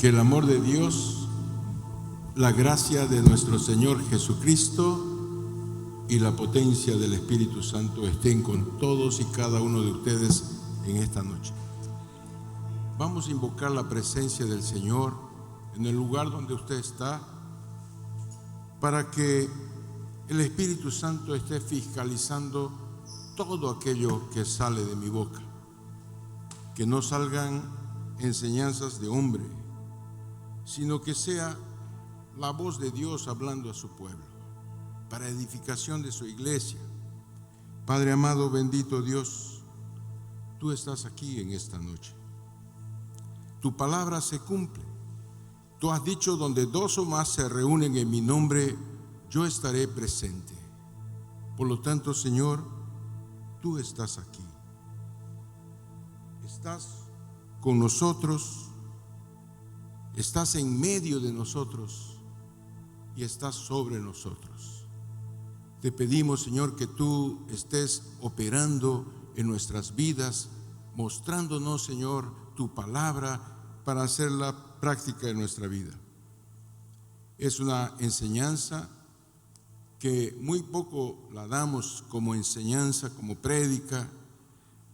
Que el amor de Dios, la gracia de nuestro Señor Jesucristo y la potencia del Espíritu Santo estén con todos y cada uno de ustedes en esta noche. Vamos a invocar la presencia del Señor en el lugar donde usted está, para que el Espíritu Santo esté fiscalizando todo aquello que sale de mi boca. Que no salgan enseñanzas de hombre, sino que sea la voz de Dios hablando a su pueblo, para edificación de su iglesia. Padre amado, bendito Dios, tú estás aquí en esta noche. Tu palabra se cumple. Tú has dicho: donde dos o más se reúnen en mi nombre, yo estaré presente. Por lo tanto, Señor, tú estás aquí. Estás con nosotros, estás en medio de nosotros y estás sobre nosotros. Te pedimos, Señor, que tú estés operando en nuestras vidas, mostrándonos, Señor, tu palabra para hacerla práctica en nuestra vida. Es una enseñanza que muy poco la damos como enseñanza, como prédica,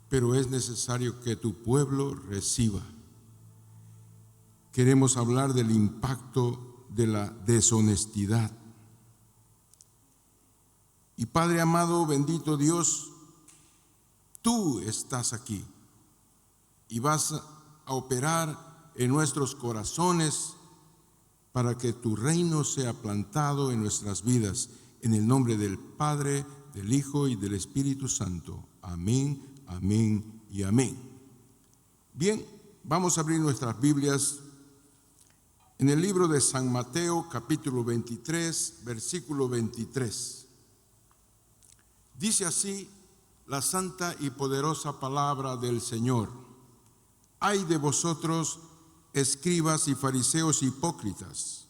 pero es necesario que tu pueblo reciba. Queremos hablar del impacto de la deshonestidad. Y Padre amado, bendito Dios, tú estás aquí y vas a operar en nuestros corazones para que tu reino sea plantado en nuestras vidas. En el nombre del Padre, del Hijo y del Espíritu Santo. Amén, amén y amén. Bien, vamos a abrir nuestras Biblias en el libro de San Mateo, capítulo 23, versículo 23. Dice así la santa y poderosa palabra del Señor: Ay de vosotros, escribas y fariseos hipócritas,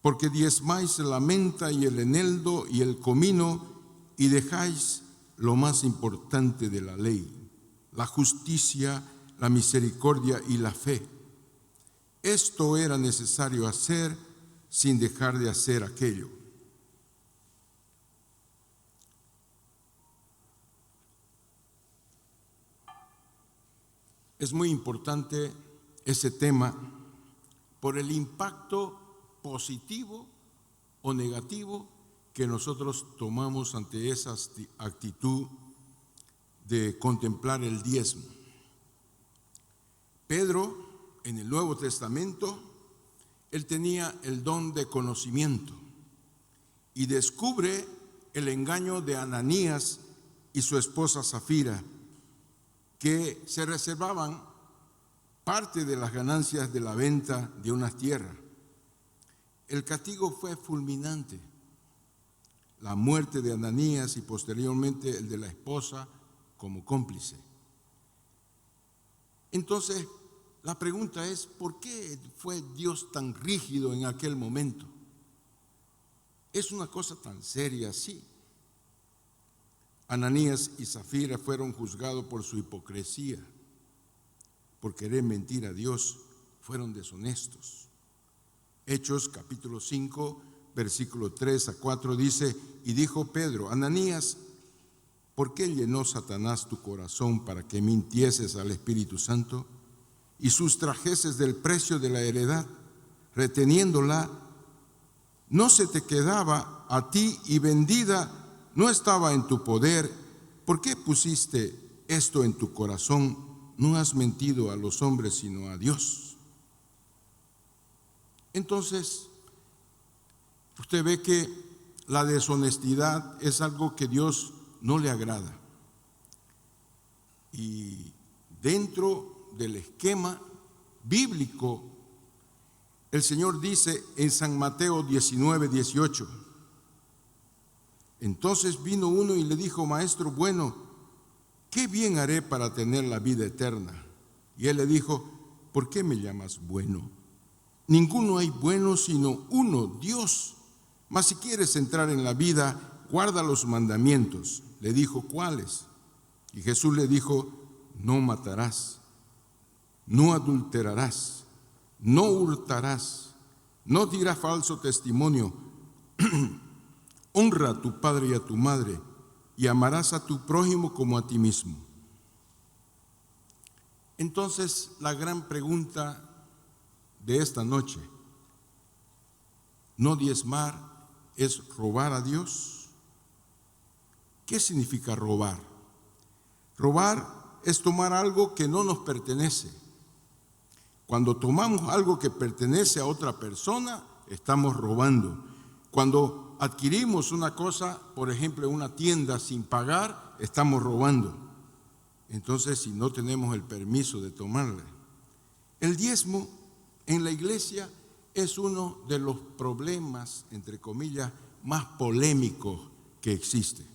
porque diezmáis la menta y el eneldo y el comino, y dejáis lo más importante de la ley, la justicia, la misericordia y la fe. Esto era necesario hacer sin dejar de hacer aquello. Es muy importante ese tema por el impacto positivo o negativo que nosotros tomamos ante esa actitud de contemplar el diezmo. Pedro, en el Nuevo Testamento, él tenía el don de conocimiento y descubre el engaño de Ananías y su esposa Zafira, que se reservaban parte de las ganancias de la venta de unas tierras. El castigo fue fulminante: la muerte de Ananías y posteriormente el de la esposa como cómplice. Entonces, la pregunta es: ¿por qué fue Dios tan rígido en aquel momento? ¿Es una cosa tan seria así? Ananías y Zafira fueron juzgados por su hipocresía, por querer mentir a Dios, fueron deshonestos. Hechos capítulo 5, versículo 3 a 4 dice: Y dijo Pedro: Ananías, ¿por qué llenó Satanás tu corazón para que mintieses al Espíritu Santo y sustrajeses del precio de la heredad, reteniéndola? ¿No se te quedaba a ti y vendida no estaba en tu poder? ¿Por qué pusiste esto en tu corazón? No has mentido a los hombres, sino a Dios. Entonces, usted ve que la deshonestidad es algo que Dios no le agrada. Y dentro del esquema bíblico, el Señor dice en San Mateo 19, 18: Entonces vino uno y le dijo: Maestro bueno, ¿qué bien haré para tener la vida eterna? Y él le dijo: ¿por qué me llamas bueno? Ninguno hay bueno sino uno, Dios. Mas si quieres entrar en la vida, guarda los mandamientos. Le dijo: ¿cuáles? Y Jesús le dijo: no matarás, no adulterarás, no hurtarás, no dirás falso testimonio, honra a tu padre y a tu madre, y amarás a tu prójimo como a ti mismo. Entonces, la gran pregunta de esta noche, ¿no diezmar es robar a Dios? ¿Qué significa robar? Robar es tomar algo que no nos pertenece. Cuando tomamos algo que pertenece a otra persona, estamos robando. Cuando adquirimos una cosa, por ejemplo, en una tienda sin pagar, estamos robando. Entonces, si no tenemos el permiso de tomarla. El diezmo en la iglesia es uno de los problemas, entre comillas, más polémicos que existe.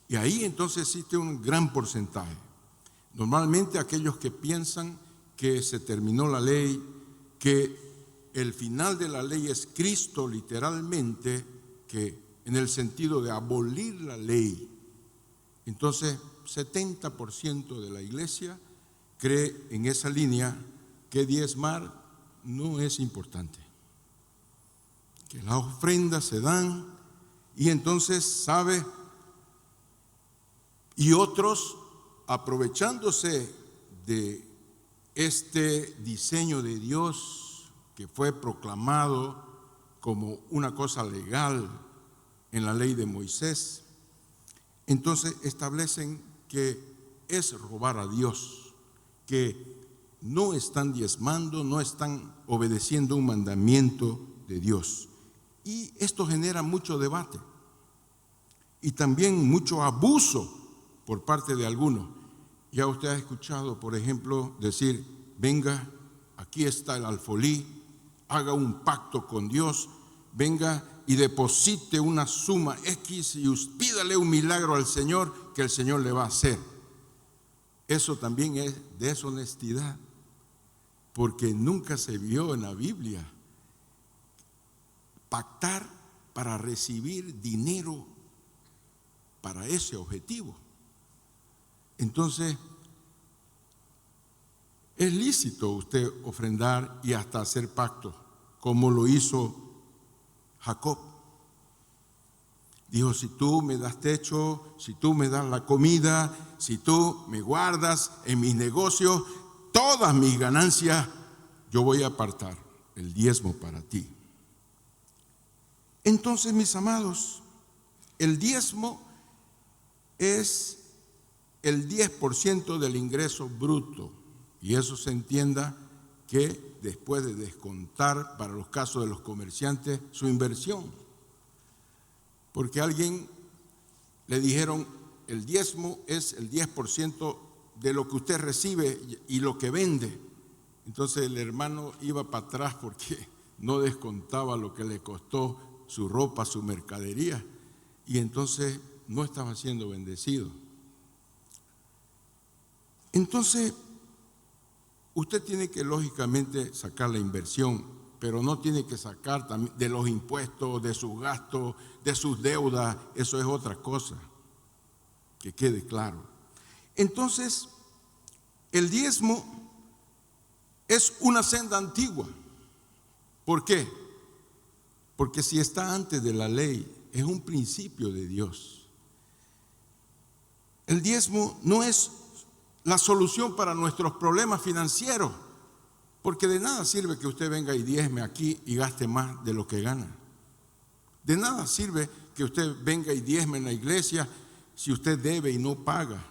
Y ahí entonces existe un gran porcentaje. Normalmente aquellos que piensan que se terminó la ley, que el final de la ley es Cristo literalmente, que en el sentido de abolir la ley. Entonces, 70% de la iglesia cree en esa línea que diezmar no es importante, que las ofrendas se dan y entonces sabe, y otros aprovechándose de este diseño de Dios que fue proclamado como una cosa legal en la ley de Moisés, entonces establecen que es robar a Dios, que no están diezmando, no están obedeciendo un mandamiento de Dios. Y esto genera mucho debate y también mucho abuso por parte de algunos. Ya usted ha escuchado, por ejemplo, decir, venga, aquí está el alfolí, haga un pacto con Dios, venga y deposite una suma X y pídale un milagro al Señor que el Señor le va a hacer. Eso también es deshonestidad, porque nunca se vio en la Biblia pactar para recibir dinero para ese objetivo. Entonces, es lícito usted ofrendar y hasta hacer pactos, como lo hizo Jacob. Dijo, si tú me das techo, si tú me das la comida, si tú me guardas en mis negocios, todas mis ganancias, yo voy a apartar el diezmo para ti. Entonces, mis amados, el diezmo es el 10% del ingreso bruto, y eso se entienda que después de descontar para los casos de los comerciantes su inversión. Porque a alguien le dijeron, el diezmo es el 10% de lo que usted recibe y lo que vende. Entonces el hermano iba para atrás porque no descontaba lo que le costó su ropa, su mercadería, y entonces no estaba siendo bendecido. Entonces, usted tiene que lógicamente sacar la inversión, pero no tiene que sacar también de los impuestos, de sus gastos, de sus deudas. Eso es otra cosa, que quede claro. Entonces, el diezmo es una senda antigua. ¿Por qué? Porque si está antes de la ley, es un principio de Dios. El diezmo no es la solución para nuestros problemas financieros, porque de nada sirve que usted venga y diezme aquí y gaste más de lo que gana. De nada sirve que usted venga y diezme en la iglesia si usted debe y no paga.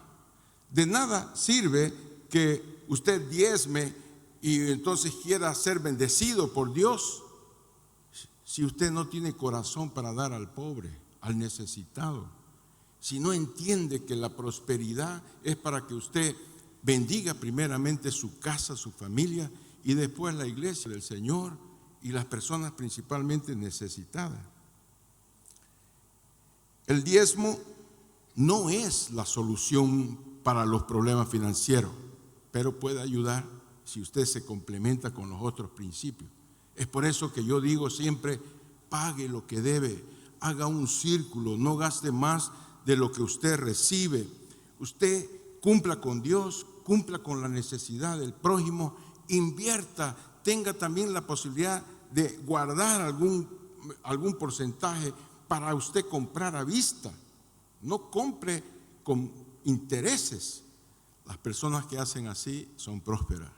De nada sirve que usted diezme y entonces quiera ser bendecido por Dios si usted no tiene corazón para dar al pobre, al necesitado. Si no entiende que la prosperidad es para que usted bendiga primeramente su casa, su familia, y después la iglesia del Señor y las personas principalmente necesitadas. El diezmo no es la solución para los problemas financieros, pero puede ayudar si usted se complementa con los otros principios. Es por eso que yo digo siempre, pague lo que debe, haga un círculo, no gaste más de lo que usted recibe. Usted cumpla con Dios, cumpla con la necesidad del prójimo, invierta tenga también la posibilidad de guardar algún porcentaje para usted comprar a vista. No compre con intereses. Las personas que hacen así son prósperas.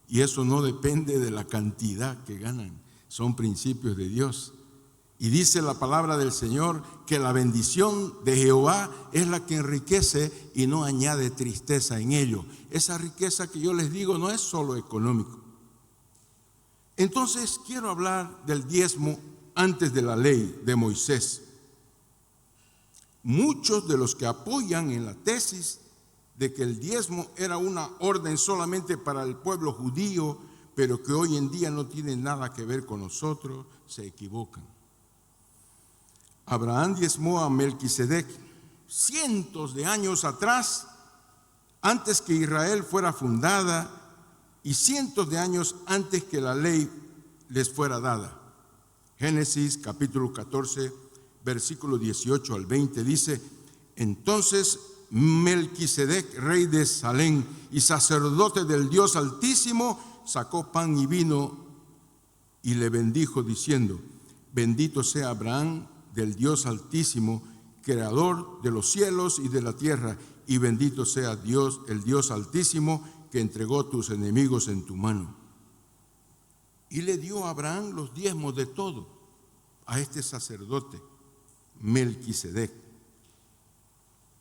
Y eso no depende de la cantidad que ganan. Son principios de Dios. Y dice la palabra del Señor que la bendición de Jehová es la que enriquece y no añade tristeza en ello. Esa riqueza que yo les digo no es solo económico. Entonces quiero hablar del diezmo antes de la ley de Moisés. Muchos de los que apoyan en la tesis de que el diezmo era una orden solamente para el pueblo judío, pero que hoy en día no tiene nada que ver con nosotros, se equivocan. Abraham diezmó a Melquisedec cientos de años atrás, antes que Israel fuera fundada y cientos de años antes que la ley les fuera dada. Génesis capítulo 14, versículo 18 al 20 dice: entonces Melquisedec, rey de Salem y sacerdote del Dios Altísimo, sacó pan y vino y le bendijo diciendo: bendito sea Abraham del Dios Altísimo, creador de los cielos y de la tierra, y bendito sea Dios, el Dios Altísimo, que entregó tus enemigos en tu mano. Y le dio a Abraham los diezmos de todo a este sacerdote Melquisedec.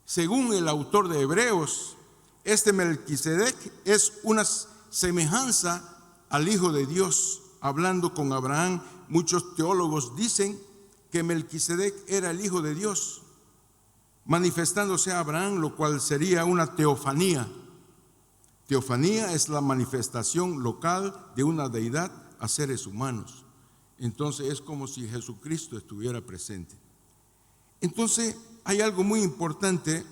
Según el autor de Hebreos, este Melquisedec es una semejanza al Hijo de Dios. Hablando con Abraham, muchos teólogos dicen que Melquisedec era el Hijo de Dios, manifestándose a Abraham, lo cual sería una teofanía. Teofanía es la manifestación local de una deidad a seres humanos. Entonces es como si Jesucristo estuviera presente. Entonces hay algo muy importante,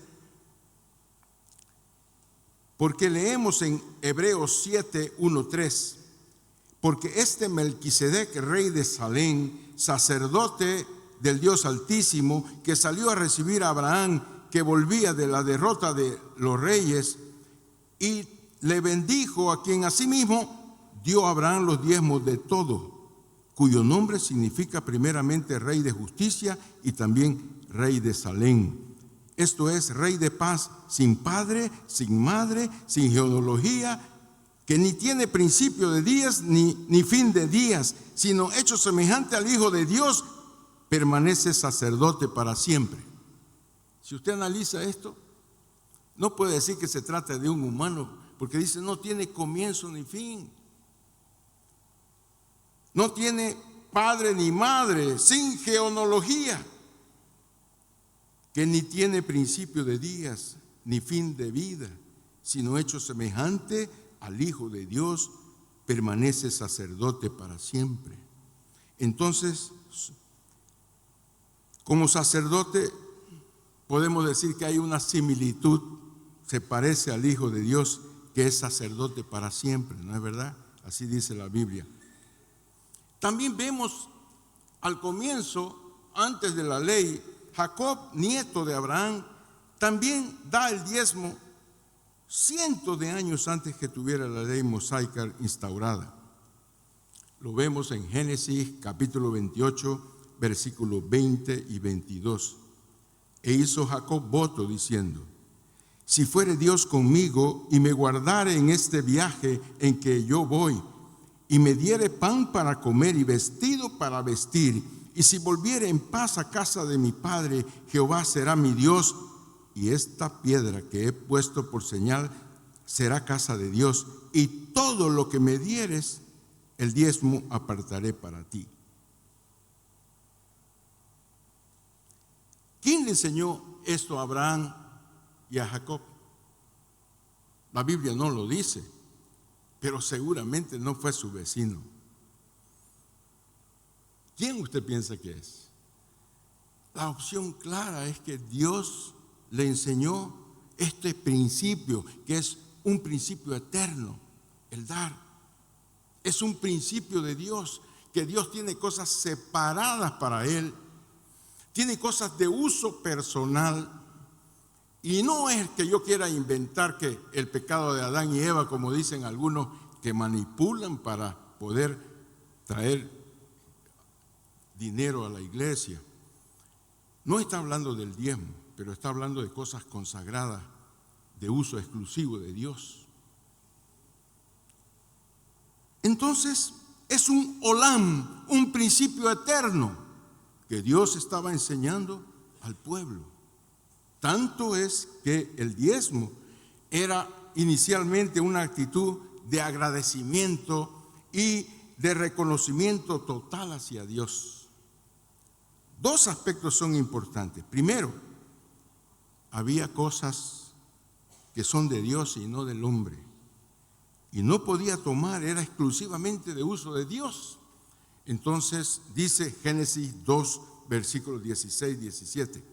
porque leemos en Hebreos 7, 1, 3, porque este Melquisedec, rey de Salem, sacerdote del Dios Altísimo, que salió a recibir a Abraham, que volvía de la derrota de los reyes, y le bendijo, a quien asimismo dio a Abraham los diezmos de todo, cuyo nombre significa primeramente rey de justicia y también rey de Salem. Esto es, rey de paz, sin padre, sin madre, sin genealogía, que ni tiene principio de días ni fin de días, sino hecho semejante al Hijo de Dios, permanece sacerdote para siempre. Si usted analiza esto, no puede decir que se trata de un humano, porque dice no tiene comienzo ni fin. No tiene padre ni madre, sin genealogía, que ni tiene principio de días ni fin de vida, sino hecho semejante al Hijo de Dios, permanece sacerdote para siempre. Entonces, como sacerdote, podemos decir que hay una similitud, se parece al Hijo de Dios, que es sacerdote para siempre, ¿no es verdad? Así dice la Biblia. También vemos al comienzo, antes de la ley, Jacob, nieto de Abraham, también da el diezmo cientos de años antes que tuviera la ley mosaica instaurada. Lo vemos en Génesis capítulo 28, versículos 20 y 22. E hizo Jacob voto diciendo: si fuere Dios conmigo y me guardare en este viaje en que yo voy, y me diere pan para comer y vestido para vestir, y si volviere en paz a casa de mi padre, Jehová será mi Dios, y esta piedra que he puesto por señal será casa de Dios, y todo lo que me dieres, el diezmo apartaré para ti. ¿Quién le enseñó esto a Abraham y a Jacob? La Biblia no lo dice, pero seguramente no fue su vecino. ¿Quién usted piensa que es? La opción clara es que Dios le enseñó este principio, que es un principio eterno, el dar. Es un principio de Dios, que Dios tiene cosas separadas para Él, tiene cosas de uso personal. Y no es que yo quiera inventar que el pecado de Adán y Eva, como dicen algunos, que manipulan para poder traer dinero a la iglesia. No está hablando del diezmo, pero está hablando de cosas consagradas, de uso exclusivo de Dios. Entonces, es un olam, un principio eterno que Dios estaba enseñando al pueblo. Tanto es que el diezmo era inicialmente una actitud de agradecimiento y de reconocimiento total hacia Dios. Dos aspectos son importantes. Primero, había cosas que son de Dios y no del hombre. Y no podía tomar, era exclusivamente de uso de Dios. Entonces dice Génesis 2, versículos 16, 17.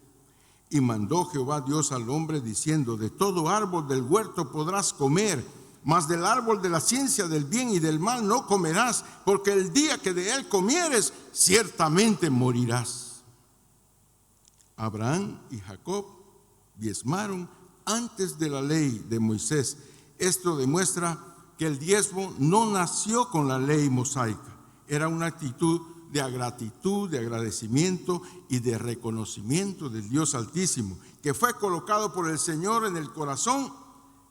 Y mandó Jehová Dios al hombre diciendo: de todo árbol del huerto podrás comer, mas del árbol de la ciencia del bien y del mal no comerás, porque el día que de él comieres, ciertamente morirás. Abraham y Jacob diezmaron antes de la ley de Moisés. Esto demuestra que el diezmo no nació con la ley mosaica. Era una actitud de gratitud, de agradecimiento y de reconocimiento del Dios Altísimo, que fue colocado por el Señor en el corazón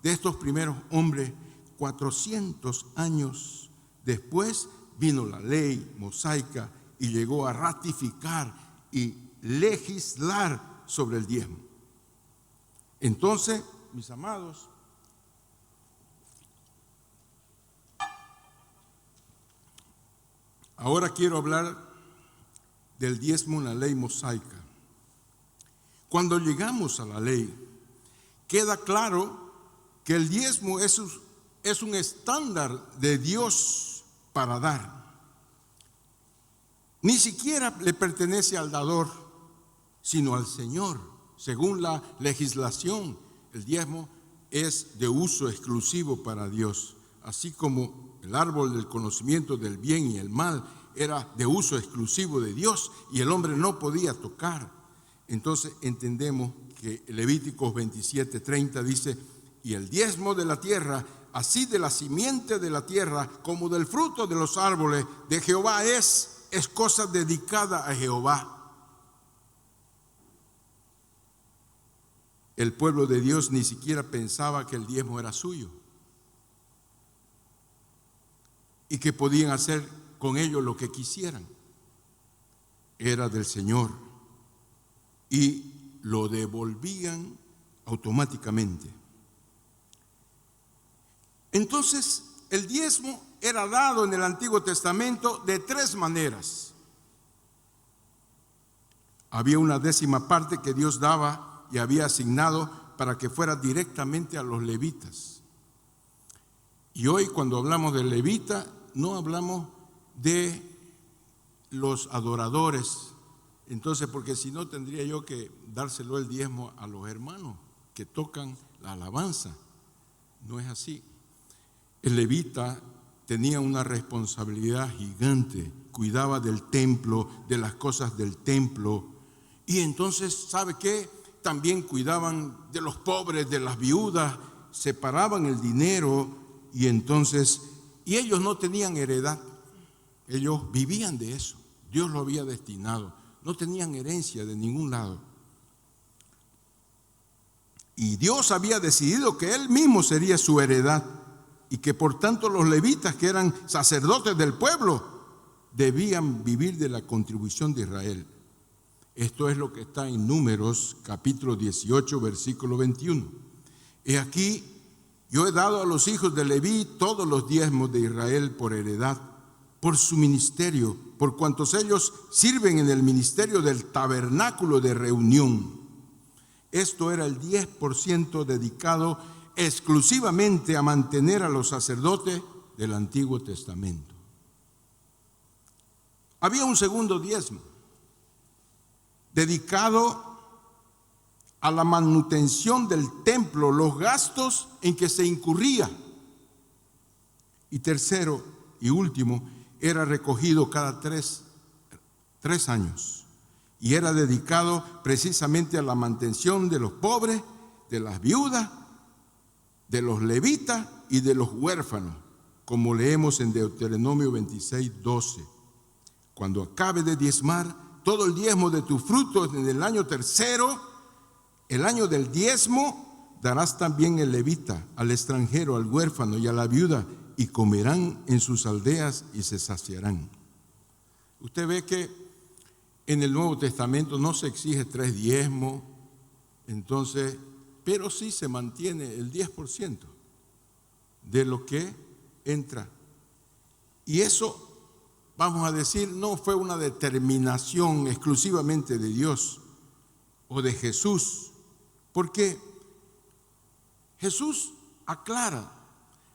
de estos primeros hombres. 400 años después vino la ley mosaica y llegó a ratificar y legislar sobre el diezmo. Entonces, mis amados, ahora quiero hablar del diezmo en la ley mosaica. Cuando llegamos a la ley, queda claro que el diezmo es un estándar de Dios para dar. Ni siquiera le pertenece al dador, sino al Señor. Según la legislación, el diezmo es de uso exclusivo para Dios, así como el árbol del conocimiento del bien y el mal era de uso exclusivo de Dios y el hombre no podía tocar. Entonces entendemos que Levíticos 27:30 dice: y el diezmo de la tierra, así de la simiente de la tierra como del fruto de los árboles de Jehová es cosa dedicada a Jehová. El pueblo de Dios ni siquiera pensaba que el diezmo era suyo y que podían hacer con ello lo que quisieran. Era del Señor y lo devolvían automáticamente. Entonces, el diezmo era dado en el Antiguo Testamento de tres maneras. Había una 10ª parte que Dios daba y había asignado para que fuera directamente a los levitas. Y hoy, cuando hablamos de levita, no hablamos de los adoradores. Entonces, porque si no tendría yo que dárselo el diezmo a los hermanos que tocan la alabanza. No es así. El levita tenía una responsabilidad gigante, cuidaba del templo, de las cosas del templo. Y entonces, ¿sabe qué? También cuidaban de los pobres, de las viudas, separaban el dinero y entonces, y ellos no tenían heredad, ellos vivían de eso, Dios lo había destinado, no tenían herencia de ningún lado. Y Dios había decidido que Él mismo sería su heredad y que por tanto los levitas, que eran sacerdotes del pueblo, debían vivir de la contribución de Israel. Esto es lo que está en Números capítulo 18, versículo 21. He aquí, yo he dado a los hijos de Leví todos los diezmos de Israel por heredad, por su ministerio, por cuantos ellos sirven en el ministerio del tabernáculo de reunión. Esto era el 10% dedicado exclusivamente a mantener a los sacerdotes del Antiguo Testamento. Había un segundo diezmo dedicado a la manutención del templo, los gastos en que se incurría. Y tercero y último, era recogido cada tres años y era dedicado precisamente a la mantención de los pobres, de las viudas, de los levitas y de los huérfanos, como leemos en Deuteronomio 26:12. Cuando acabe de diezmar todo el diezmo de tus frutos en el año tercero, el año del diezmo, darás también el levita, al extranjero, al huérfano y a la viuda, y comerán en sus aldeas y se saciarán. Usted ve que en el Nuevo Testamento no se exige 3 diezmos, entonces, pero sí se mantiene el 10% de lo que entra. Y eso, vamos a decir, no fue una determinación exclusivamente de Dios o de Jesús, porque Jesús aclara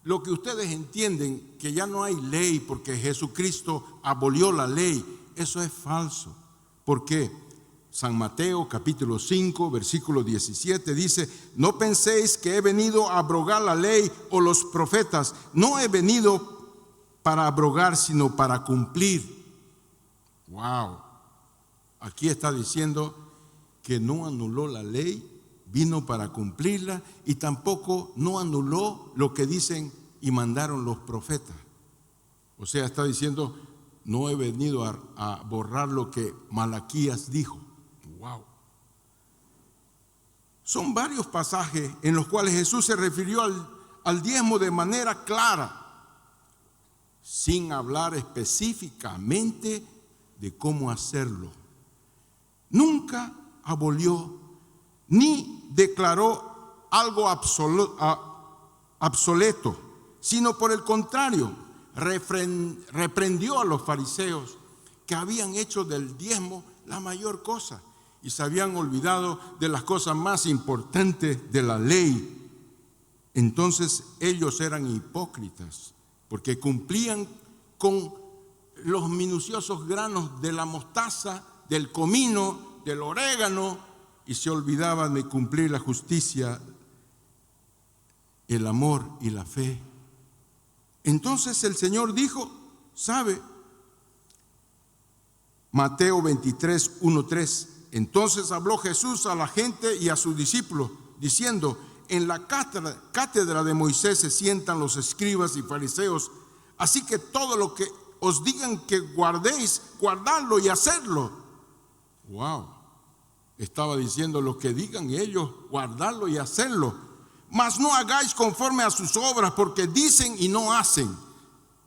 lo que ustedes entienden, que ya no hay ley porque Jesucristo abolió la ley. Eso es falso. ¿Por qué? San Mateo capítulo 5 versículo 17 dice: no penséis que he venido a abrogar la ley o los profetas. No he venido para abrogar, sino para cumplir. Wow. Aquí está diciendo que no anuló la ley, vino para cumplirla, y tampoco no anuló lo que dicen y mandaron los profetas. O sea, está diciendo: no he venido a borrar lo que Malaquías dijo. Wow. Son varios pasajes en los cuales Jesús se refirió al diezmo de manera clara, sin hablar específicamente de cómo hacerlo. Nunca abolió ni declaró algo obsoleto, sino por el contrario, reprendió a los fariseos que habían hecho del diezmo la mayor cosa y se habían olvidado de las cosas más importantes de la ley. Entonces ellos eran hipócritas porque cumplían con los minuciosos granos de la mostaza, del comino, del orégano, y se olvidaban de cumplir la justicia, el amor y la fe. Entonces el Señor dijo, ¿sabe? Mateo 23, 1, 3. Entonces habló Jesús a la gente y a sus discípulos, diciendo: en la cátedra de Moisés se sientan los escribas y fariseos, así que todo lo que os digan que guardéis, guardadlo y hacerlo. Wow. Estaba diciendo: lo que digan ellos, guardarlo y hacerlo. Mas no hagáis conforme a sus obras, porque dicen y no hacen.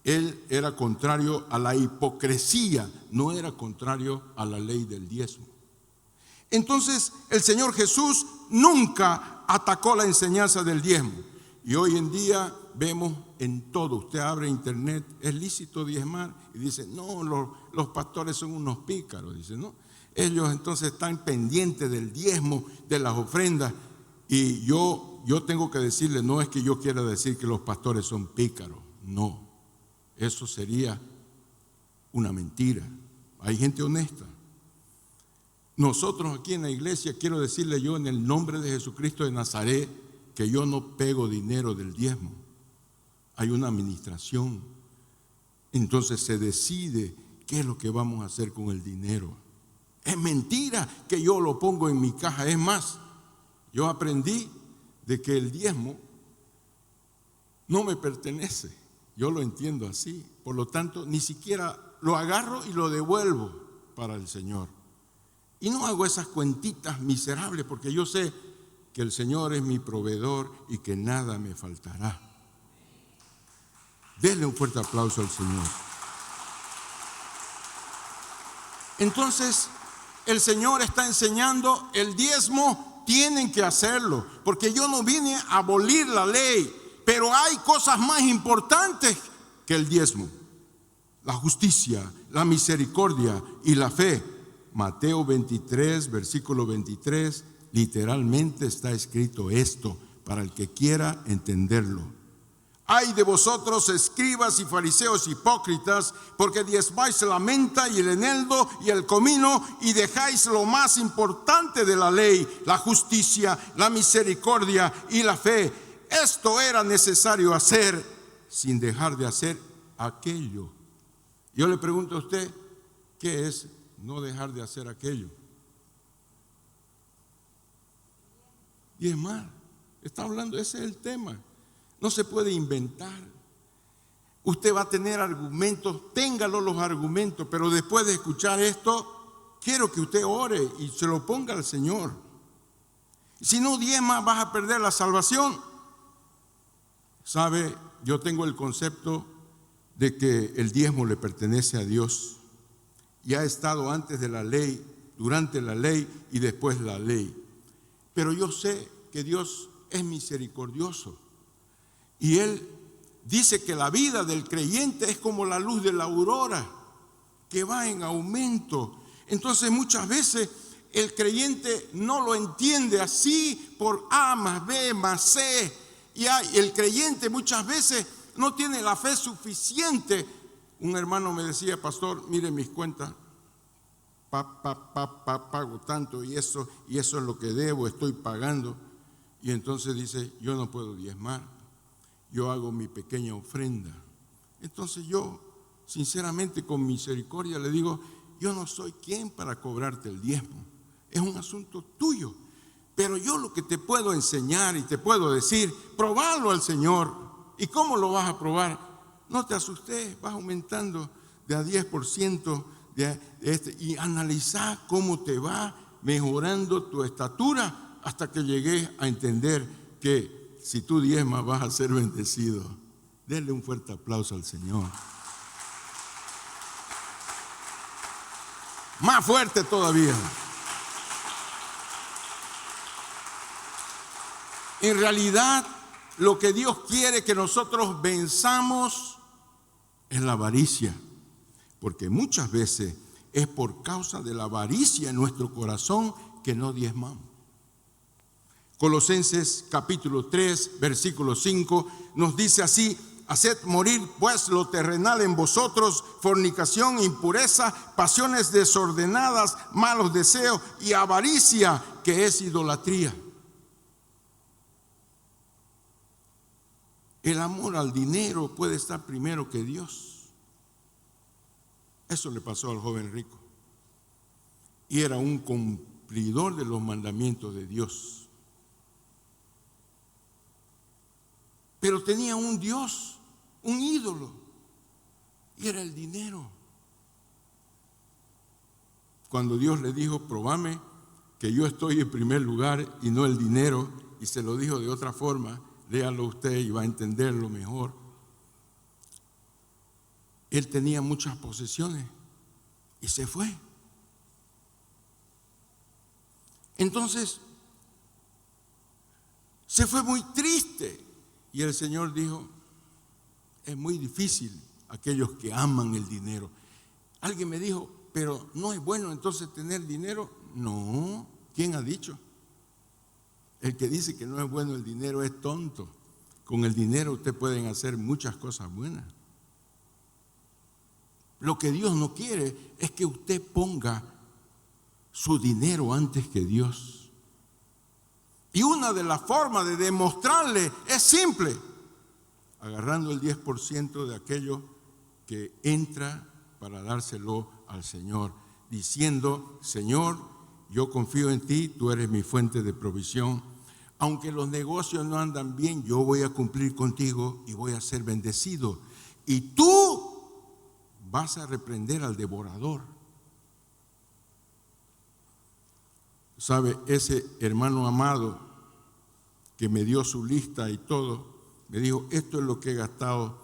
Él era contrario a la hipocresía, no era contrario a la ley del diezmo. Entonces el Señor Jesús nunca atacó la enseñanza del diezmo. Y hoy en día vemos en todo, usted abre internet, es lícito diezmar, y dice: no, los pastores son unos pícaros. Dice: no, ellos entonces están pendientes del diezmo, de las ofrendas. Y yo tengo que decirle, no es que yo quiera decir que los pastores son pícaros, no, eso sería una mentira. Hay gente honesta. Nosotros aquí en la iglesia, quiero decirle yo en el nombre de Jesucristo de Nazaret, que yo no pego dinero del diezmo. Hay una administración. Entonces se decide qué es lo que vamos a hacer con el dinero. Es mentira que yo lo pongo en mi caja. Es más, yo aprendí de que el diezmo no me pertenece. Yo lo entiendo así. Por lo tanto, ni siquiera lo agarro y lo devuelvo para el Señor. Y no hago esas cuentitas miserables, porque yo sé que el Señor es mi proveedor y que nada me faltará. Denle un fuerte aplauso al Señor. Entonces, el Señor está enseñando: el diezmo tienen que hacerlo, porque yo no vine a abolir la ley, pero hay cosas más importantes que el diezmo: la justicia, la misericordia y la fe. Mateo 23, versículo 23, literalmente está escrito esto, para el que quiera entenderlo. Ay de vosotros, escribas y fariseos hipócritas, porque diezmáis la menta y el eneldo y el comino, y dejáis lo más importante de la ley, la justicia, la misericordia y la fe. Esto era necesario hacer, sin dejar de hacer aquello. Yo le pregunto a usted, ¿qué es no dejar de hacer aquello? Diezmar. Está hablando, ese es el tema. No se puede inventar. Usted va a tener argumentos, téngalo los argumentos, pero después de escuchar esto, quiero que usted ore y se lo ponga al Señor. Si no diezma, vas a perder la salvación. ¿Sabe? Yo tengo el concepto de que el diezmo le pertenece a Dios. Y ha estado antes de la ley, durante la ley y después la ley. Pero yo sé que Dios es misericordioso. Y Él dice que la vida del creyente es como la luz de la aurora, que va en aumento. Entonces muchas veces el creyente no lo entiende así por A más B más C. Y el creyente muchas veces no tiene la fe suficiente. Un hermano me decía: pastor, mire mis cuentas, pago tanto y eso es lo que debo, estoy pagando. Y entonces dice: yo no puedo diezmar, yo hago mi pequeña ofrenda. Entonces yo, sinceramente, con misericordia le digo: yo no soy quien para cobrarte el diezmo, es un asunto tuyo. Pero yo lo que te puedo enseñar y te puedo decir, probalo al Señor. ¿Y cómo lo vas a probar? No te asustes, vas aumentando de a 10% y analiza cómo te va mejorando tu estatura hasta que llegues a entender que si tú diezmas vas a ser bendecido. Denle un fuerte aplauso al Señor. Más fuerte todavía. En realidad, lo que Dios quiere que nosotros venzamos es la avaricia, porque muchas veces es por causa de la avaricia en nuestro corazón que no diezmamos. Colosenses capítulo 3, versículo 5 nos dice así: haced morir pues lo terrenal en vosotros, fornicación, impureza, pasiones desordenadas, malos deseos y avaricia, que es idolatría. El amor al dinero puede estar primero que Dios. Eso le pasó al joven rico. Y era un cumplidor de los mandamientos de Dios. Pero tenía un Dios, un ídolo, y era el dinero. Cuando Dios le dijo: probame que yo estoy en primer lugar y no el dinero, y se lo dijo de otra forma, léalo usted y va a entenderlo mejor. Él tenía muchas posesiones y se fue. Entonces, se fue muy triste. Y el Señor dijo: es muy difícil aquellos que aman el dinero. Alguien me dijo: pero no es bueno entonces tener dinero. No, ¿quién ha dicho? El que dice que no es bueno el dinero es tonto. Con el dinero usted pueden hacer muchas cosas buenas. Lo que Dios no quiere es que usted ponga su dinero antes que Dios. Y una de las formas de demostrarle es simple: agarrando el 10% de aquello que entra para dárselo al Señor, diciendo: Señor, yo confío en ti, tú eres mi fuente de provisión. Aunque los negocios no andan bien, yo voy a cumplir contigo y voy a ser bendecido. Y tú vas a reprender al devorador. ¿Sabe? Ese hermano amado que me dio su lista y todo, me dijo: esto es lo que he gastado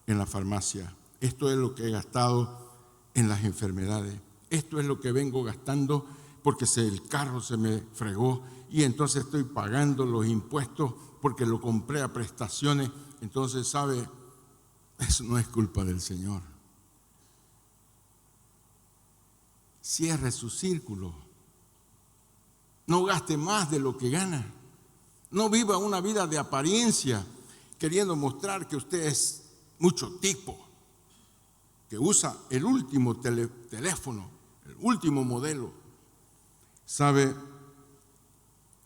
en la farmacia, esto es lo que he gastado en las enfermedades, esto es lo que vengo gastando porque el carro se me fregó y entonces estoy pagando los impuestos porque lo compré a prestaciones. Entonces, ¿sabe? Eso no es culpa del Señor. Cierre su círculo. No gaste más de lo que gana. No viva una vida de apariencia queriendo mostrar que usted es mucho tipo, que usa el último teléfono, el último modelo. ¿Sabe?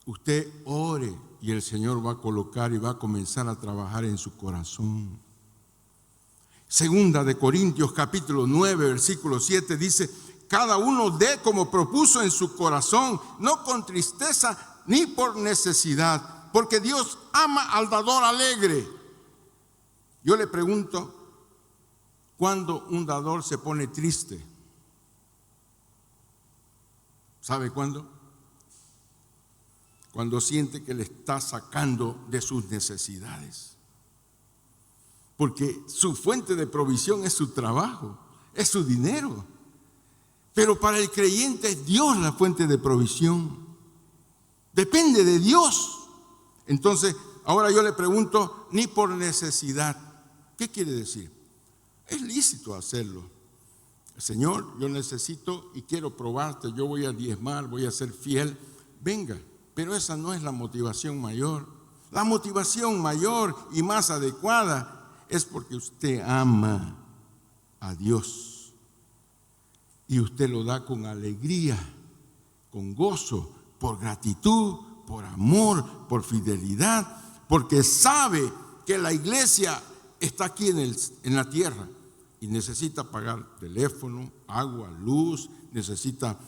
Usted ore y el Señor va a colocar y va a comenzar a trabajar en su corazón. Segunda de Corintios capítulo 9, versículo 7 dice: cada uno dé como propuso en su corazón, no con tristeza ni por necesidad, porque Dios ama al dador alegre. Yo le pregunto, ¿Cuándo un dador se pone triste? ¿Sabe cuándo? Cuando siente que le está sacando de sus necesidades. Porque su fuente de provisión es su trabajo, es su dinero. Pero para el creyente es Dios la fuente de provisión. Depende de Dios. Entonces, ahora yo le pregunto, ni por necesidad. ¿Qué quiere decir? Es lícito hacerlo. Señor, yo necesito y quiero probarte, yo voy a diezmar, voy a ser fiel. Venga, pero esa no es la motivación mayor. La motivación mayor y más adecuada es porque usted ama a Dios. Y usted lo da con alegría, con gozo, por gratitud, por amor, por fidelidad, porque sabe que la iglesia está aquí en la tierra y necesita pagar teléfono, agua, luz, necesita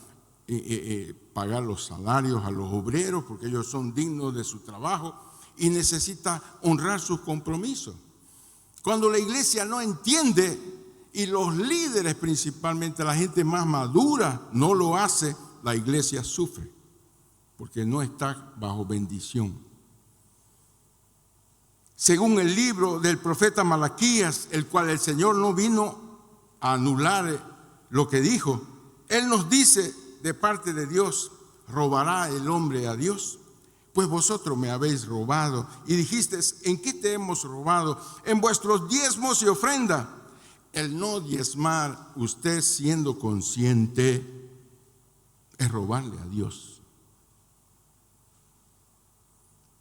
pagar los salarios a los obreros porque ellos son dignos de su trabajo y necesita honrar sus compromisos. Cuando la iglesia no entiende y los líderes, principalmente la gente más madura, no lo hace, la iglesia sufre porque no está bajo bendición. Según el libro del profeta Malaquías, el cual el Señor no vino a anular lo que dijo, Él nos dice de parte de Dios: ¿robará el hombre a Dios? Pues vosotros me habéis robado. Y dijisteis: ¿en qué te hemos robado? En vuestros diezmos y ofrenda. El no diezmar, usted siendo consciente, es robarle a Dios.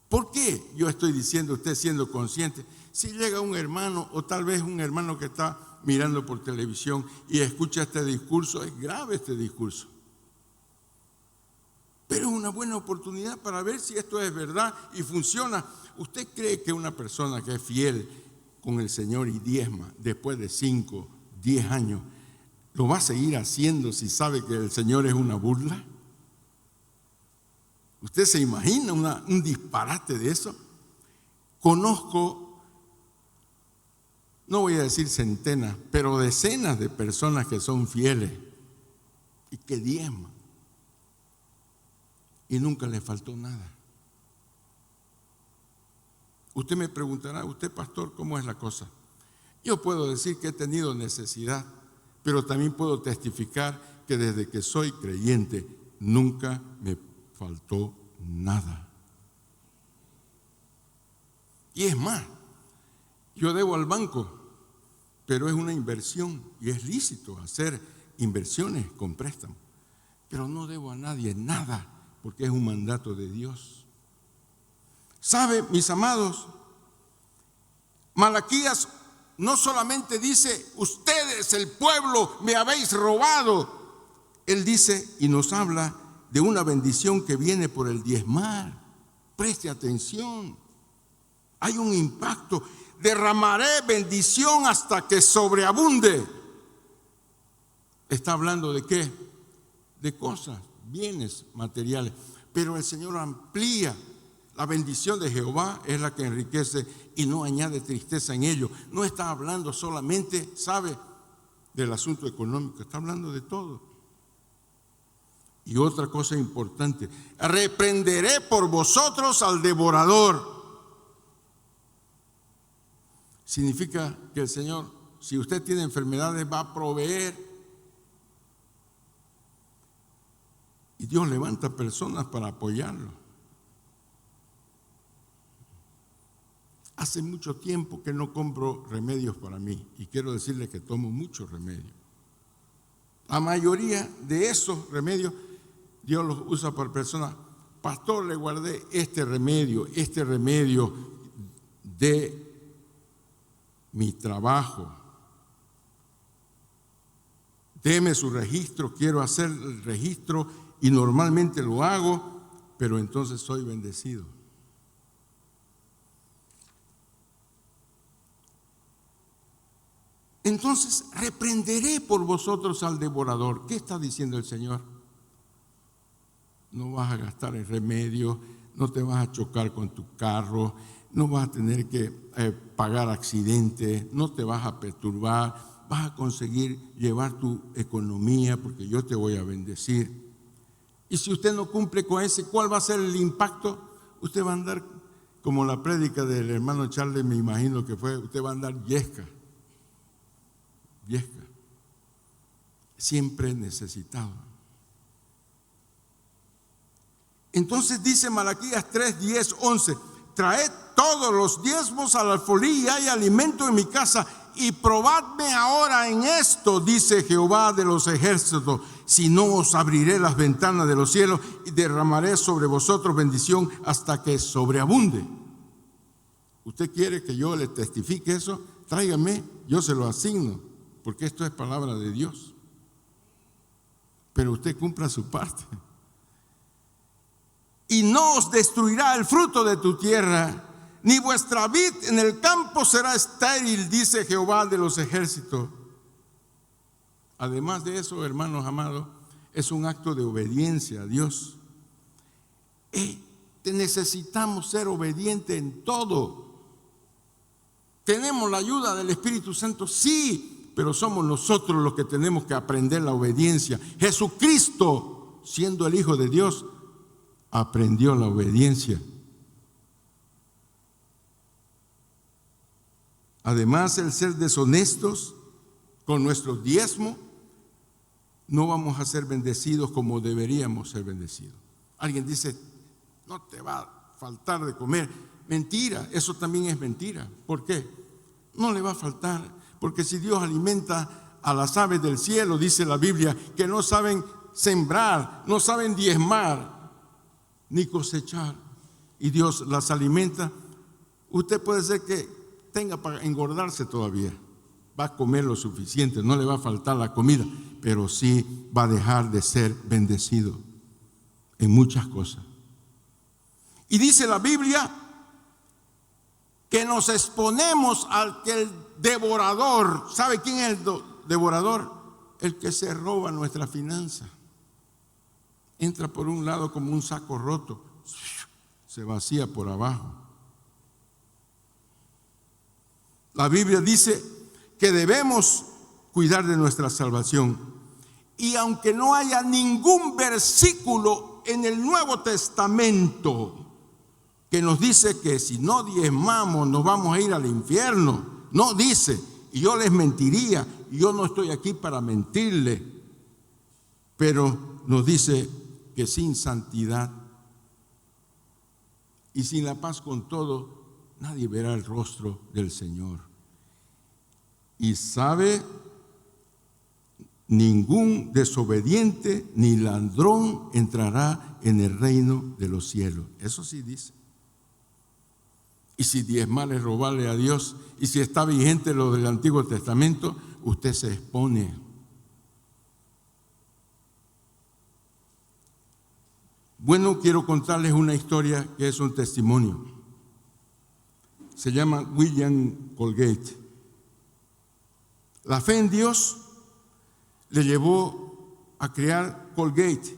¿Por qué yo estoy diciendo usted siendo consciente? Si llega un hermano o tal vez un hermano que está mirando por televisión y escucha este discurso, es grave este discurso. Pero es una buena oportunidad para ver si esto es verdad y funciona. ¿Usted cree que una persona que es fiel con el Señor y diezma después de 5, 10 años, lo va a seguir haciendo si sabe que el Señor es una burla? ¿Usted se imagina un disparate de eso? Conozco, no voy a decir centenas, pero decenas de personas que son fieles y que diezman y nunca les faltó nada. Usted me preguntará: usted, pastor, ¿cómo es la cosa? Yo puedo decir que he tenido necesidad, pero también puedo testificar que desde que soy creyente nunca me faltó nada. Y es más, yo debo al banco, pero es una inversión y es lícito hacer inversiones con préstamo, pero no debo a nadie nada porque es un mandato de Dios. ¿Sabe, mis amados? Malaquías no solamente dice: ustedes, el pueblo, me habéis robado. Él dice y nos habla de una bendición que viene por el diezmar. Preste atención. Hay un impacto. Derramaré bendición hasta que sobreabunde. ¿Está hablando de qué? De cosas, bienes materiales. Pero el Señor amplía. La bendición de Jehová es la que enriquece y no añade tristeza en ello. No está hablando solamente, ¿sabe?, del asunto económico. Está hablando de todo. Y otra cosa importante: reprenderé por vosotros al devorador. Significa que el Señor, si usted tiene enfermedades, va a proveer. Y Dios levanta personas para apoyarlo. Hace mucho tiempo que no compro remedios para mí y quiero decirle que tomo muchos remedios. La mayoría de esos remedios Dios los usa para personas. Pastor, le guardé este remedio de mi trabajo. Deme su registro, quiero hacer el registro y normalmente lo hago, pero entonces soy bendecido. Entonces reprenderé por vosotros al devorador. ¿Qué está diciendo el Señor? No vas a gastar en remedio, no te vas a chocar con tu carro, no vas a tener que pagar accidentes, no te vas a perturbar, vas a conseguir llevar tu economía porque yo te voy a bendecir. Y si usted no cumple con ese, ¿cuál va a ser el impacto? Usted va a andar como la prédica del hermano Charles, me imagino que fue, usted va a andar yesca, siempre necesitado. Entonces dice Malaquías 3, 10, 11, traed todos los diezmos al alfolí y hay alimento en mi casa, y probadme ahora en esto, dice Jehová de los ejércitos, si no os abriré las ventanas de los cielos y derramaré sobre vosotros bendición hasta que sobreabunde. ¿Usted quiere que yo le testifique eso? Tráigame, yo se lo asigno, porque esto es palabra de Dios. Pero usted cumpla su parte. Y no os destruirá el fruto de tu tierra, ni vuestra vid en el campo será estéril, dice Jehová de los ejércitos. Además de eso, hermanos amados, es un acto de obediencia a Dios. Necesitamos ser obedientes en todo. ¿Tenemos la ayuda del Espíritu Santo? Sí, pero somos nosotros los que tenemos que aprender la obediencia. Jesucristo, siendo el Hijo de Dios, aprendió la obediencia. Además, el ser deshonestos con nuestro diezmo, no vamos a ser bendecidos como deberíamos ser bendecidos. Alguien dice, no te va a faltar de comer. Mentira, eso también es mentira. ¿Por qué? No le va a faltar, porque si Dios alimenta a las aves del cielo, dice la Biblia, que no saben sembrar, no saben diezmar, ni cosechar, y Dios las alimenta, usted puede ser que tenga para engordarse todavía, va a comer lo suficiente, no le va a faltar la comida, pero sí va a dejar de ser bendecido en muchas cosas. Y dice la Biblia que nos exponemos al que el devorador, ¿sabe quién es el devorador? El que se roba nuestra finanza. Entra por un lado como un saco roto, se vacía por abajo. La Biblia dice que debemos cuidar de nuestra salvación. Y aunque no haya ningún versículo en el Nuevo Testamento que nos dice que si no diezmamos nos vamos a ir al infierno, no dice, y yo les mentiría, y yo no estoy aquí para mentirle, pero nos dice que sin santidad y sin la paz con todo, nadie verá el rostro del Señor. Y sabe, ningún desobediente ni ladrón entrará en el reino de los cielos. Eso sí dice. Y si diezmar es robarle a Dios, y si está vigente lo del Antiguo Testamento, usted se expone. Bueno, quiero contarles una historia que es un testimonio. Se llama William Colgate. La fe en Dios le llevó a crear Colgate,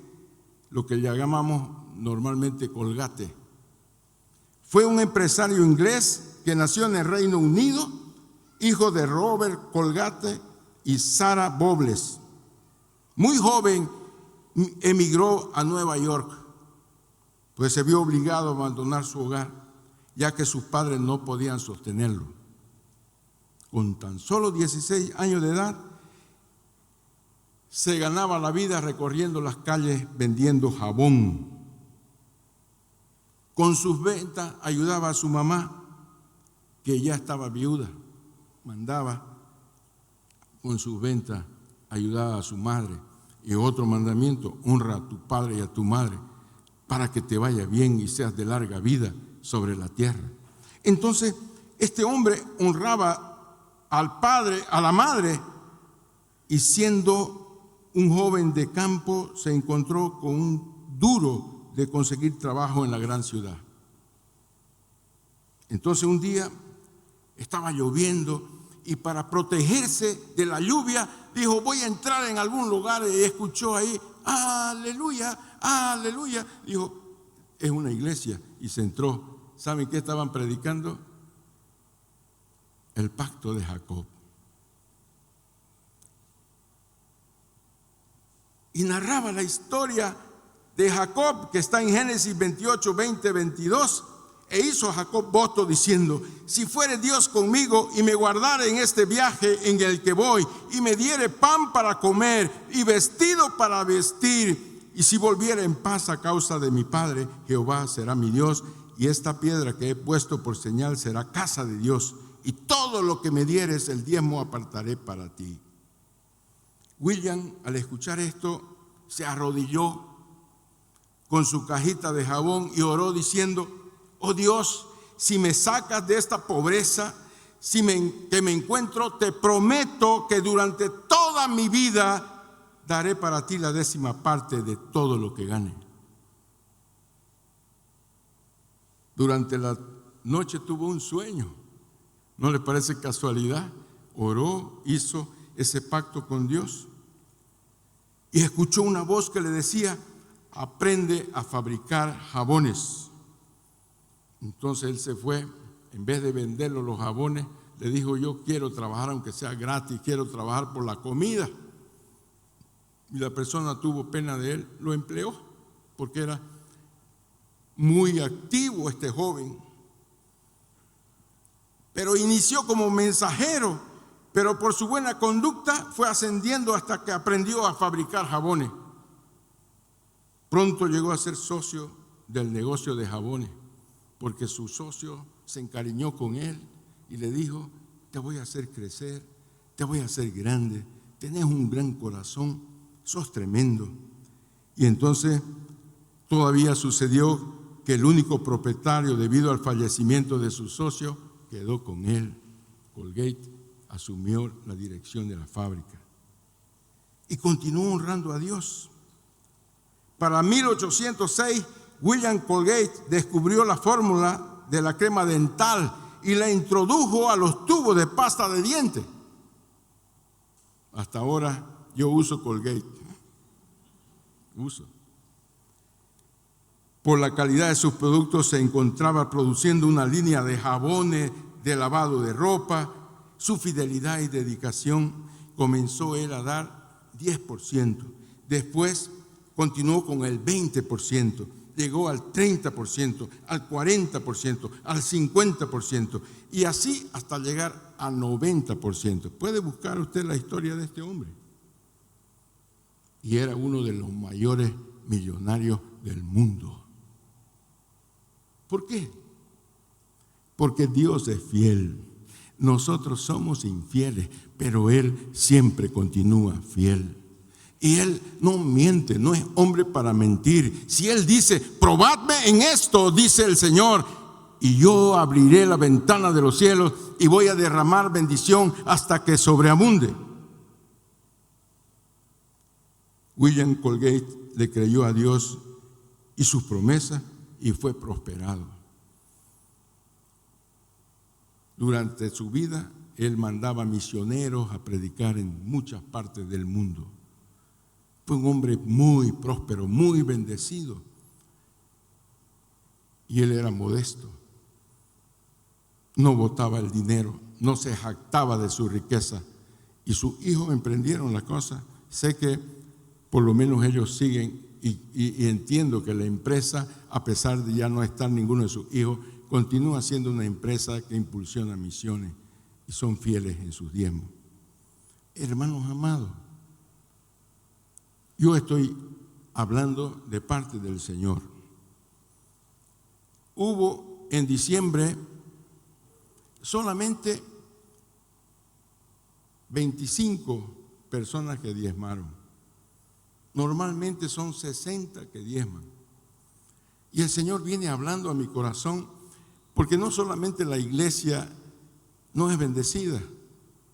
lo que llamamos normalmente Colgate. Fue un empresario inglés que nació en el Reino Unido, hijo de Robert Colgate y Sarah Bowles. Muy joven emigró a Nueva York, pues se vio obligado a abandonar su hogar, ya que sus padres no podían sostenerlo. Con tan solo 16 años de edad, se ganaba la vida recorriendo las calles vendiendo jabón. Con sus ventas ayudaba a su mamá, que ya estaba viuda. Mandaba con sus ventas, ayudaba a su madre. Y otro mandamiento, honra a tu padre y a tu madre, para que te vaya bien y seas de larga vida sobre la tierra. Entonces, este hombre honraba al padre, a la madre, y siendo un joven de campo se encontró con un duro de conseguir trabajo en la gran ciudad. Entonces un día estaba lloviendo y para protegerse de la lluvia dijo, voy a entrar en algún lugar, y escuchó ahí, aleluya, aleluya. Dijo, es una iglesia, y se entró. ¿Saben qué estaban predicando? El pacto de Jacob. Y narraba la historia de Jacob, que está en Génesis 28, 20, 22. E hizo Jacob voto diciendo: si fuere Dios conmigo y me guardare en este viaje en el que voy, y me diere pan para comer y vestido para vestir, y si volviere en paz a causa de mi padre, Jehová será mi Dios, y esta piedra que he puesto por señal será casa de Dios, y todo lo que me dieres el diezmo apartaré para ti. William, al escuchar esto, se arrodilló con su cajita de jabón y oró diciendo: oh Dios, si me sacas de esta pobreza que me encuentro, te prometo que durante toda mi vida daré para ti la 10ª parte de todo lo que gane. Durante la noche tuvo un sueño. ¿No le parece casualidad? Oró, hizo ese pacto con Dios y escuchó una voz que le decía: aprende a fabricar jabones. Entonces él se fue, en vez de venderlo los jabones, le dijo: yo quiero trabajar aunque sea gratis, quiero trabajar por la comida. Y la persona tuvo pena de él, lo empleó, porque era muy activo este joven. Pero inició como mensajero, pero por su buena conducta fue ascendiendo hasta que aprendió a fabricar jabones. Pronto llegó a ser socio del negocio de jabones, porque su socio se encariñó con él y le dijo: te voy a hacer crecer, te voy a hacer grande, tenés un gran corazón, sos tremendo. Y entonces todavía sucedió que el único propietario, debido al fallecimiento de su socio, quedó con él. Colgate asumió la dirección de la fábrica y continuó honrando a Dios. Para 1806, William Colgate descubrió la fórmula de la crema dental y la introdujo a los tubos de pasta de dientes. Hasta ahora yo uso Colgate. Por la calidad de sus productos se encontraba produciendo una línea de jabones, de lavado de ropa. Su fidelidad y dedicación comenzó él a dar 10%. Después continuó con el 20%. Llegó al 30%, al 40%, al 50%, y así hasta llegar al 90%. Puede buscar usted la historia de este hombre. Y era uno de los mayores millonarios del mundo. ¿Por qué? Porque Dios es fiel. Nosotros somos infieles, pero Él siempre continúa fiel. Y Él no miente, no es hombre para mentir. Si Él dice: probadme en esto, dice el Señor, y yo abriré la ventana de los cielos y voy a derramar bendición hasta que sobreabunde. William Colgate le creyó a Dios y sus promesas y fue prosperado. Durante su vida, él mandaba misioneros a predicar en muchas partes del mundo. Fue un hombre muy próspero, muy bendecido. Y él era modesto. No botaba el dinero, no se jactaba de su riqueza. Y sus hijos emprendieron la cosa. Sé que por lo menos ellos siguen y entiendo que la empresa, a pesar de ya no estar ninguno de sus hijos, continúa siendo una empresa que impulsiona misiones y son fieles en sus diezmos. Hermanos amados, yo estoy hablando de parte del Señor. Hubo en diciembre solamente 25 personas que diezmaron. Normalmente son 60 que diezman. Y el Señor viene hablando a mi corazón, porque no solamente la iglesia no es bendecida,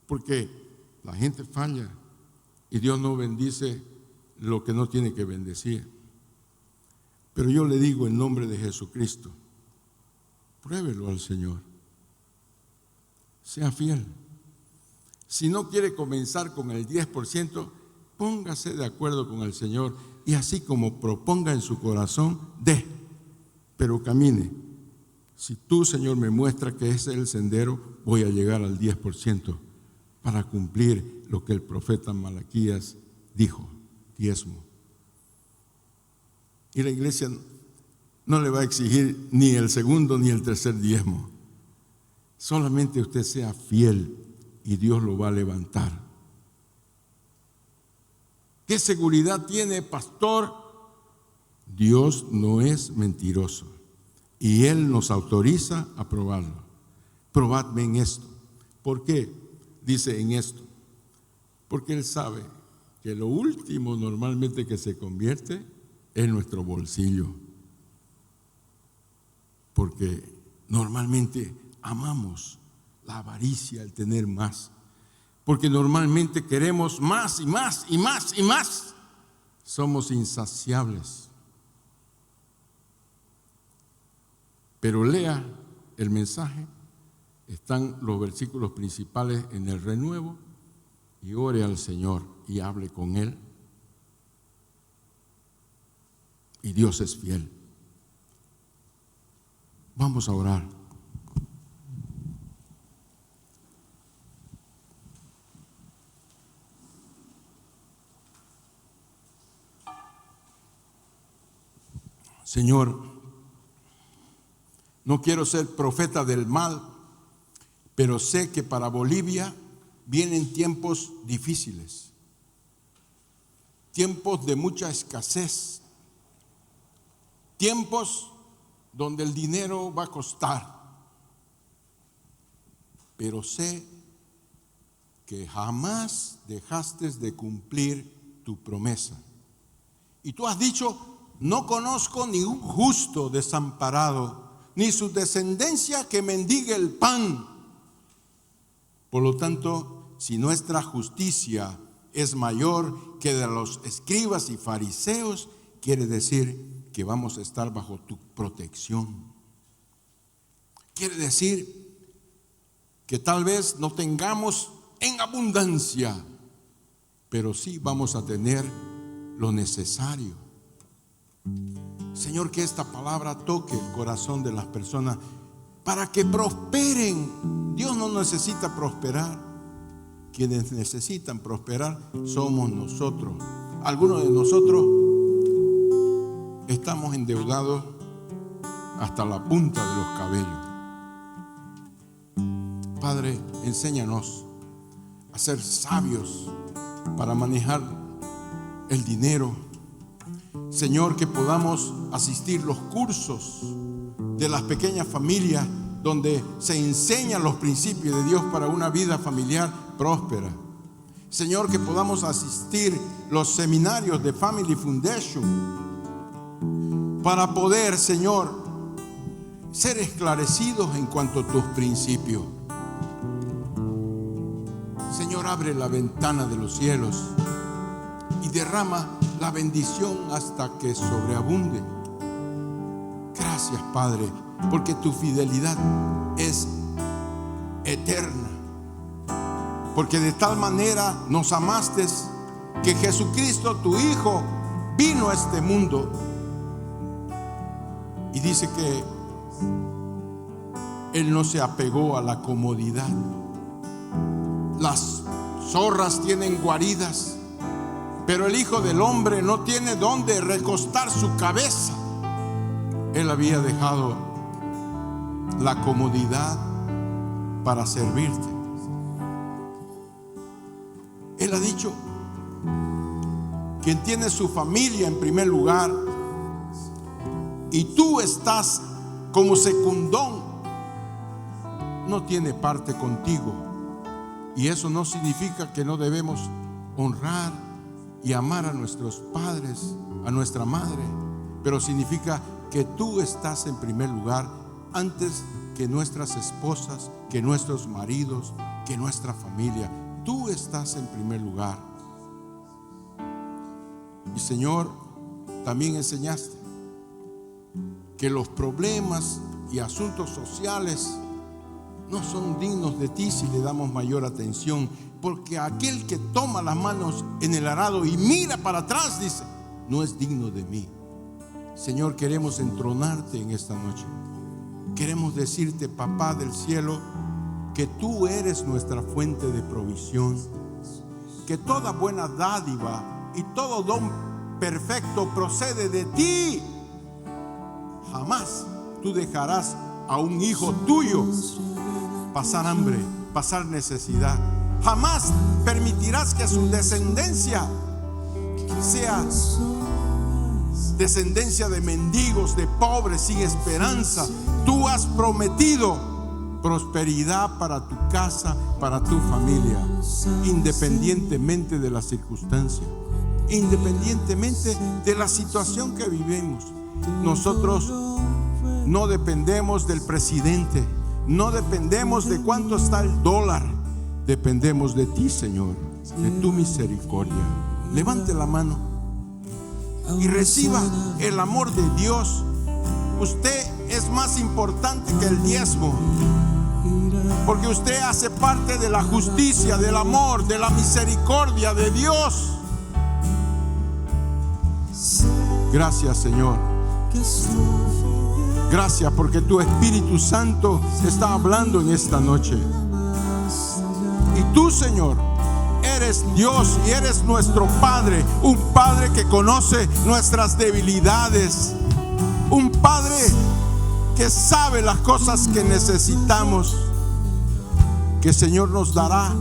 porque la gente falla y Dios no bendice lo que no tiene que bendecir. Pero yo le digo en nombre de Jesucristo, pruébelo al Señor. Sea fiel. Si no quiere comenzar con el 10%, póngase de acuerdo con el Señor y así como proponga en su corazón, dé, pero camine. Si tú, Señor, me muestras que ese es el sendero, voy a llegar al 10% para cumplir lo que el profeta Malaquías dijo: diezmo Y la iglesia no le va a exigir ni el segundo ni el tercer diezmo. Solamente usted sea fiel y Dios lo va a levantar. ¿Qué seguridad tiene, pastor? Dios no es mentiroso y Él nos autoriza a probarlo. Probadme en esto. ¿Por qué dice en esto? Porque Él sabe que lo último normalmente que se convierte es nuestro bolsillo. Porque normalmente amamos la avaricia, el tener más. Porque normalmente queremos más y más y más y más. Somos insaciables. Pero lea el mensaje. Están los versículos principales en el renuevo. Y ore al Señor y hable con Él. Y Dios es fiel. Vamos a orar. Señor, no quiero ser profeta del mal, pero sé que para Bolivia vienen tiempos difíciles, tiempos de mucha escasez, tiempos donde el dinero va a costar, pero sé que jamás dejaste de cumplir tu promesa. Y tú has dicho: no conozco ni un justo desamparado, ni su descendencia que mendigue el pan. Por lo tanto, si nuestra justicia es mayor que de los escribas y fariseos, quiere decir que vamos a estar bajo tu protección. Quiere decir que tal vez no tengamos en abundancia, pero sí vamos a tener lo necesario. Señor, que esta palabra toque el corazón de las personas para que prosperen. Dios no necesita prosperar. Quienes necesitan prosperar somos nosotros. Algunos de nosotros estamos endeudados hasta la punta de los cabellos. Padre, enséñanos a ser sabios para manejar el dinero. Señor, que podamos asistir los cursos de las pequeñas familias donde se enseñan los principios de Dios para una vida familiar próspera. Señor, que podamos asistir los seminarios de Family Foundation para poder, Señor, ser esclarecidos en cuanto a tus principios. Señor, abre la ventana de los cielos y derrama la bendición hasta que sobreabunde. Gracias, Padre, porque tu fidelidad es eterna. Porque de tal manera nos amaste que Jesucristo, tu Hijo, vino a este mundo. Y dice que Él no se apegó a la comodidad. Las zorras tienen guaridas, pero el Hijo del Hombre no tiene dónde recostar su cabeza. Él había dejado la comodidad para servirte. Él ha dicho: quien tiene su familia en primer lugar y tú estás como secundón, no tiene parte contigo. Y eso no significa que no debemos honrar y amar a nuestros padres, a nuestra madre, pero significa que tú estás en primer lugar antes que nuestras esposas, que nuestros maridos, que nuestra familia. Tú estás en primer lugar. Y Señor, también enseñaste que los problemas y asuntos sociales no son dignos de ti si le damos mayor atención, porque aquel que toma las manos en el arado y mira para atrás, dice: no es digno de mí. Señor, queremos entronarte en esta noche. Queremos decirte, Papá del cielo, que tú eres nuestra fuente de provisión, que toda buena dádiva y todo don perfecto procede de ti. Jamás tú dejarás a un hijo tuyo pasar hambre, pasar necesidad. Jamás permitirás que su descendencia sea descendencia de mendigos, de pobres, sin esperanza. Tú has prometido prosperidad para tu casa, para tu familia, independientemente de la circunstancia, independientemente de la situación que vivimos. Nosotros no dependemos del presidente, no dependemos de cuánto está el dólar, dependemos de ti, Señor, de tu misericordia. Levante la mano y reciba el amor de Dios. Usted es más importante que el diezmo, porque usted hace parte de la justicia, del amor, de la misericordia de Dios. Gracias, Señor. Gracias porque tu Espíritu Santo está hablando en esta noche. Y tú, Señor, eres Dios y eres nuestro Padre, un Padre que conoce nuestras debilidades, un Padre que sabe las cosas que necesitamos, que, Señor, nos dará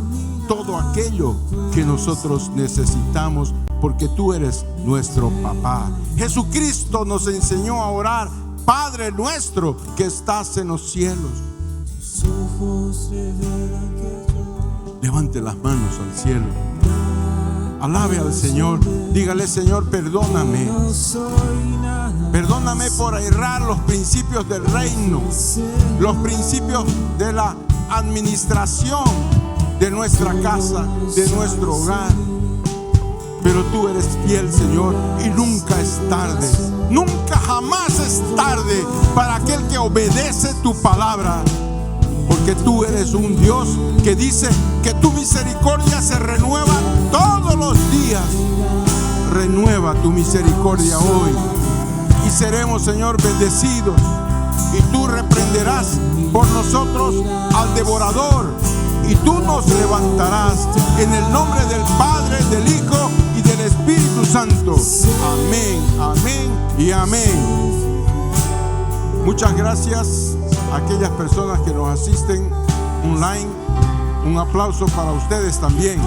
todo aquello que nosotros necesitamos, porque tú eres nuestro papá. Jesucristo nos enseñó a orar: Padre nuestro que estás en los cielos. Levante las manos al cielo, alabe al Señor, dígale: Señor, perdóname. Perdóname por errar los principios del reino, los principios de la administración de nuestra casa, de nuestro hogar. Pero tú eres fiel, Señor, y nunca es tarde. Nunca, jamás es tarde para aquel que obedece tu palabra. Porque tú eres un Dios que dice que tu misericordia se renueva todos los días. Renueva tu misericordia hoy y seremos, Señor, bendecidos. Y tú reprenderás por nosotros al devorador, y tú nos levantarás en el nombre del Padre, del Hijo y del Espíritu Santo. Amén, amén y amén. Muchas gracias a aquellas personas que nos asisten online. Un aplauso para ustedes también.